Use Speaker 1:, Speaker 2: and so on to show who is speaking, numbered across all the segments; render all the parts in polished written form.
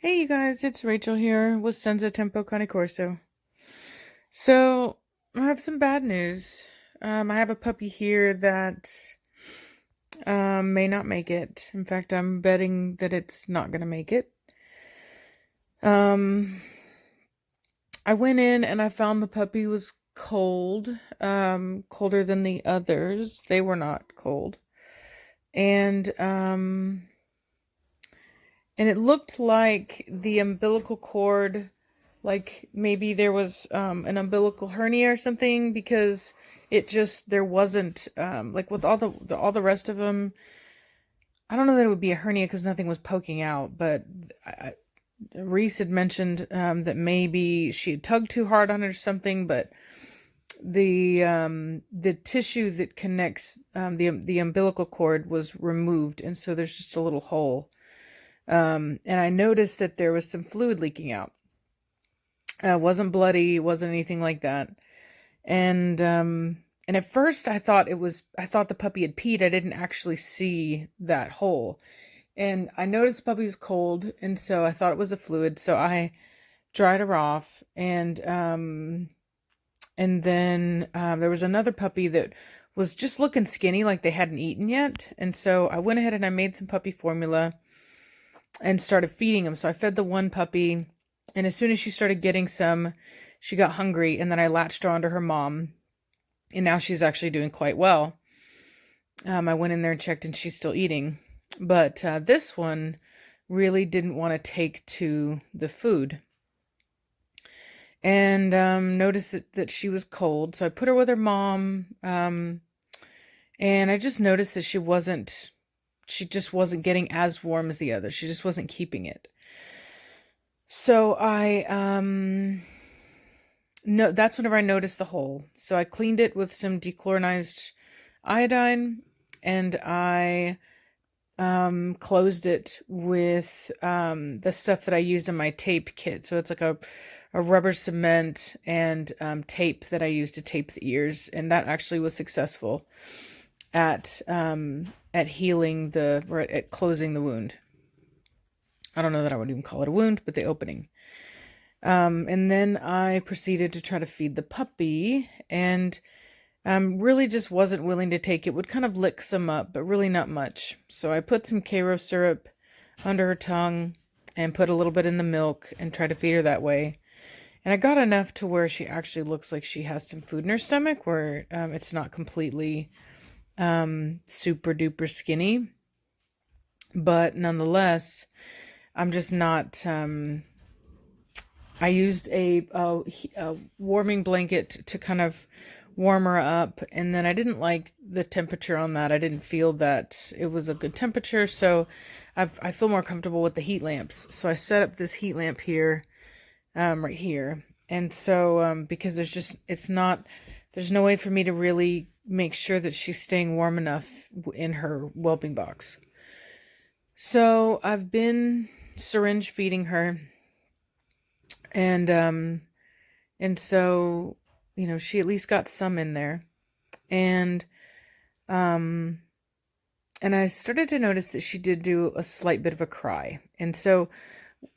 Speaker 1: Hey you guys, it's Rachel here with Senza Tempo Cane Corso. So, I have some bad news. I have a puppy here that may not make it. In fact, I'm betting that it's not going to make it. Um, I went in and I found the puppy was cold, colder than the others. They were not cold. And and it looked like the umbilical cord, like maybe there was an umbilical hernia or something, because there wasn't like with all the rest of them. I don't know that it would be a hernia because nothing was poking out, but Reese had mentioned that maybe she had tugged too hard on it or something, but the tissue that connects the umbilical cord was removed, and so there's just a little hole. And I noticed that there was some fluid leaking out. Wasn't bloody, wasn't anything like that. And at first I thought the puppy had peed. I didn't actually see that hole. And I noticed the puppy was cold, and so I thought it was a fluid. So I dried her off, and then there was another puppy that was just looking skinny, like they hadn't eaten yet. And so I went ahead and I made some puppy formula and started feeding them. So I fed the one puppy, and as soon as she started getting some, she got hungry, and then I latched her onto her mom, and now she's actually doing quite well. I went in there and checked, and she's still eating. But this one really didn't want to take to the food, and noticed that she was cold. So I put her with her mom, and I just noticed that she just wasn't getting as warm as the others. She just wasn't keeping it. So no, that's whenever I noticed the hole. So I cleaned it with some dechlorinized iodine, and I closed it with the stuff that I used in my tape kit. So it's like a rubber cement and tape that I used to tape the ears, and that actually was successful at healing or at closing the wound. I don't know that I would even call it a wound, but the opening. And then I proceeded to try to feed the puppy, and really just wasn't willing to take it. Would kind of lick some up, but really not much. So I put some Karo syrup under her tongue and put a little bit in the milk and tried to feed her that way. And I got enough to where she actually looks like she has some food in her stomach, where it's not completely super duper skinny. But nonetheless, I'm just not. I used a warming blanket to kind of warm her up, and then I didn't like the temperature on that. I didn't feel that it was a good temperature, so I feel more comfortable with the heat lamps. So I set up this heat lamp here, right here, and so because there's no way for me to really make sure that she's staying warm enough in her whelping box. So I've been syringe feeding her, and and so she at least got some in there, and um and I started to notice that she did do a slight bit of a cry. And so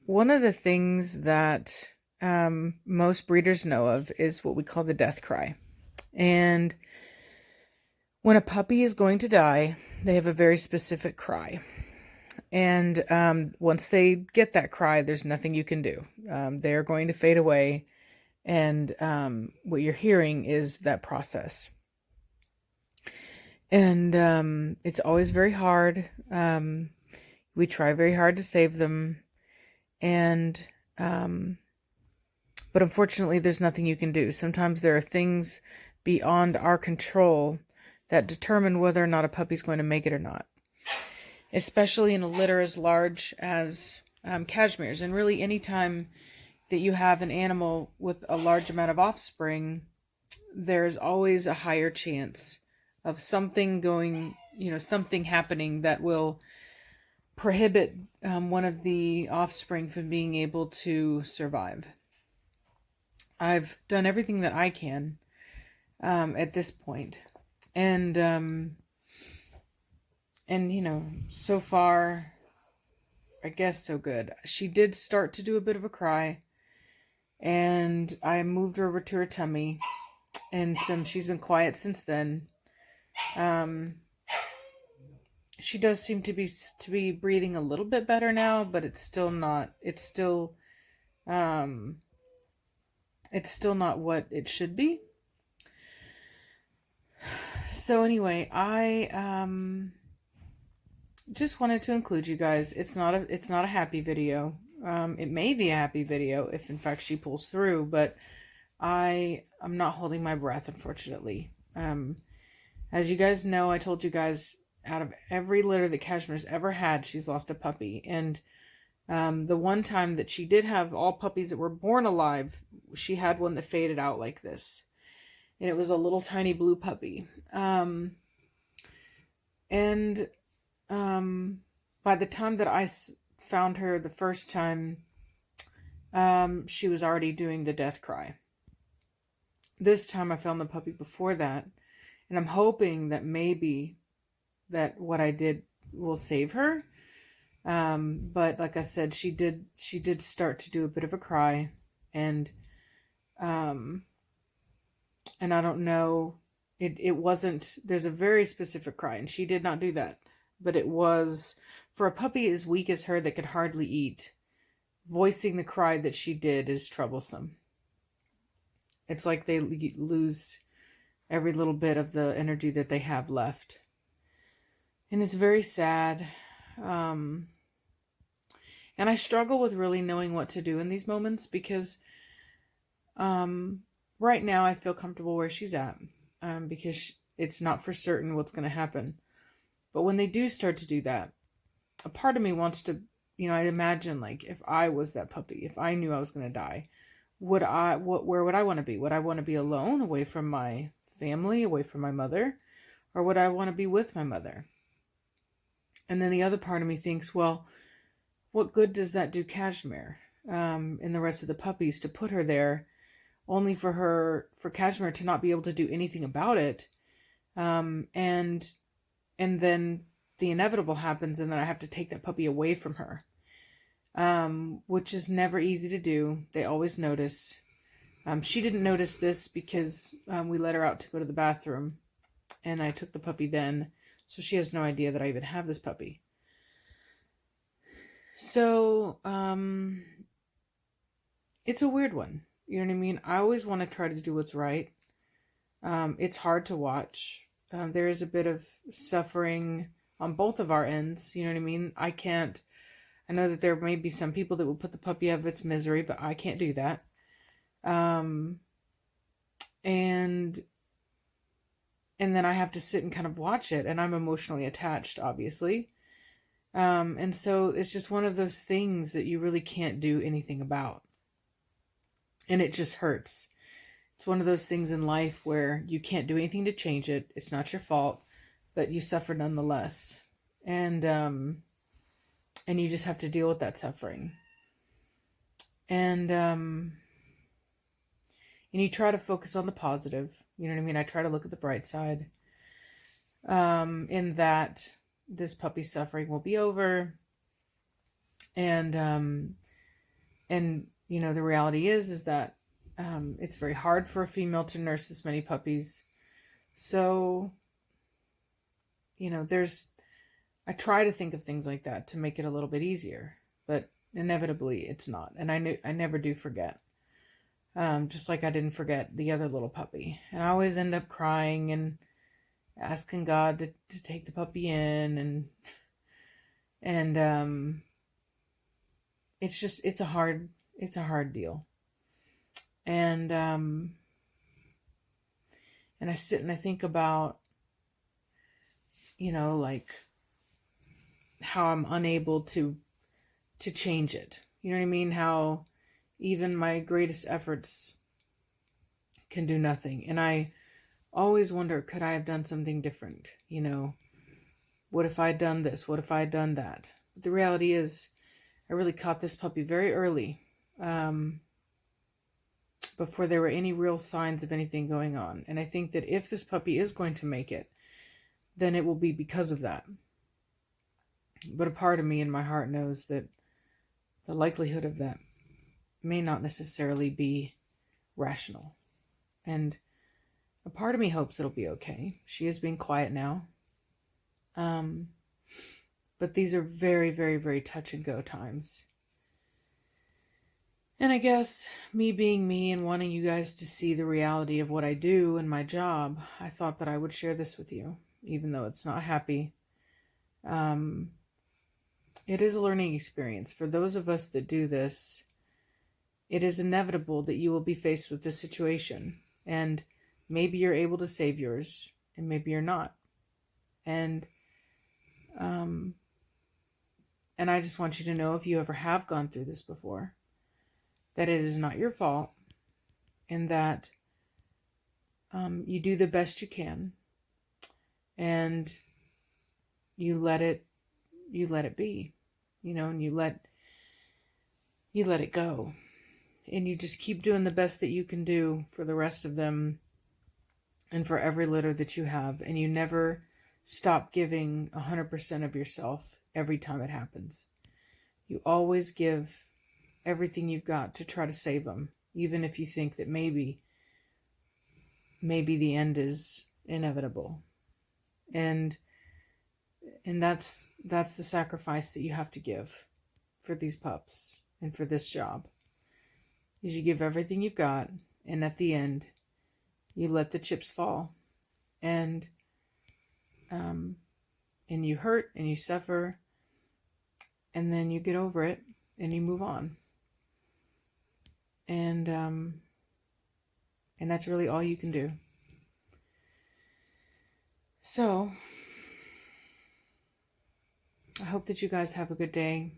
Speaker 1: one of the things that most breeders know of is what we call the death cry. And when a puppy is going to die, they have a very specific cry. And once they get that cry, there's nothing you can do. They're going to fade away. And what you're hearing is that process. And it's always very hard. We try very hard to save them. And but unfortunately, there's nothing you can do. Sometimes there are things beyond our control that determine whether or not a puppy's going to make it or not, especially in a litter as large as cashmere's. And really, anytime that you have an animal with a large amount of offspring, there's always a higher chance of something something happening that will prohibit one of the offspring from being able to survive. I've done everything that I can at this point, and so far I guess, so good. She did start to do a bit of a cry, and I moved her over to her tummy, and she's been quiet since then. She does seem to be breathing a little bit better now, but it's still not. Um, it's still not what it should be. So anyway, I just wanted to include you guys. It's not a happy video. It may be a happy video if in fact she pulls through, but I'm not holding my breath, unfortunately. As you guys know, I told you guys, out of every litter that Cashmere's ever had, she's lost a puppy. And the one time that she did have all puppies that were born alive, she had one that faded out like this. And it was a little tiny blue puppy. By the time that I found her the first time, she was already doing the death cry. This time I found the puppy before that, and I'm hoping that maybe that what I did will save her. But like I said, she did start to do a bit of a cry, and I don't know, it wasn't, there's a very specific cry, and she did not do that, but it was, for a puppy as weak as her that could hardly eat, voicing the cry that she did is troublesome. It's like they lose every little bit of the energy that they have left. And it's very sad. And I struggle with really knowing what to do in these moments, because right now I feel comfortable where she's at, because it's not for certain what's going to happen. But when they do start to do that, a part of me wants to, I imagine, like, if I was that puppy, if I knew I was going to die, where would I want to be? Would I want to be alone, away from my family, away from my mother? Or would I want to be with my mother? And then the other part of me thinks, well, what good does that do Cashmere, and the rest of the puppies, to put her there only for Cashmere to not be able to do anything about it? And then the inevitable happens, and then I have to take that puppy away from her. Which is never easy to do. They always notice. She didn't notice this because we let her out to go to the bathroom, and I took the puppy then, so she has no idea that I even have this puppy. So, it's a weird one. You know what I mean? I always want to try to do what's right. It's hard to watch. There is a bit of suffering on both of our ends. You know what I mean? I know that there may be some people that will put the puppy out of its misery, but I can't do that. And then I have to sit and kind of watch it, and I'm emotionally attached, obviously. And so it's just one of those things that you really can't do anything about. And it just hurts. It's one of those things in life where you can't do anything to change it. It's not your fault, but you suffer nonetheless. And you just have to deal with that suffering. And you try to focus on the positive. You know what I mean? I try to look at the bright side. In that this puppy's suffering will be over. And the reality is that it's very hard for a female to nurse this many puppies. So, I try to think of things like that to make it a little bit easier, but inevitably it's not. And I never do forget. Just like I didn't forget the other little puppy. And I always end up crying and asking God to take the puppy in, and it's a hard deal. And I sit and I think about, like, how I'm unable to change it. You know what I mean? How even my greatest efforts can do nothing. And I always wonder, could I have done something different? What if I had done this? What if I had done that? But the reality is, I really caught this puppy very early, before there were any real signs of anything going on. And I think that if this puppy is going to make it, then it will be because of that. But a part of me in my heart knows that the likelihood of that may not necessarily be rational. And a part of me hopes it'll be okay. She is being quiet now. But these are very, very, very touch and go times. And I guess me being me and wanting you guys to see the reality of what I do and my job, I thought that I would share this with you, even though it's not happy. It is a learning experience. For those of us that do this, it is inevitable that you will be faced with this situation. And maybe you're able to save yours, and maybe you're not. And I just want you to know, if you ever have gone through this before, that it is not your fault, and that you do the best you can, and you let it be, and you let it go, and you just keep doing the best that you can do for the rest of them and for every litter that you have, and you never stop giving 100% of yourself every time it happens. You always give everything you've got to try to save them, even if you think that maybe the end is inevitable. And that's the sacrifice that you have to give for these pups and for this job, is you give everything you've got, and at the end you let the chips fall, and you hurt and you suffer, and then you get over it and you move on. And that's really all you can do. So I hope that you guys have a good day.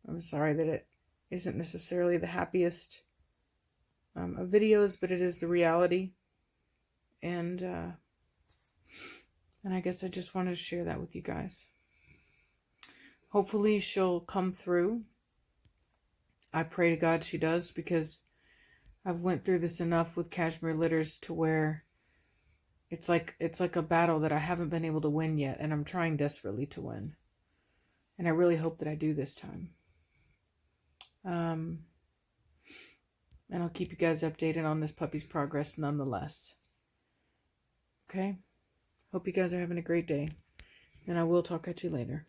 Speaker 1: I'm sorry that it isn't necessarily the happiest of videos, but it is the reality. And I guess I just wanted to share that with you guys. Hopefully she'll come through. I pray to God she does, because I've went through this enough with cashmere litters to where it's like a battle that I haven't been able to win yet, and I'm trying desperately to win. And I really hope that I do this time. And I'll keep you guys updated on this puppy's progress nonetheless. Okay? Hope you guys are having a great day. And I will talk at you later.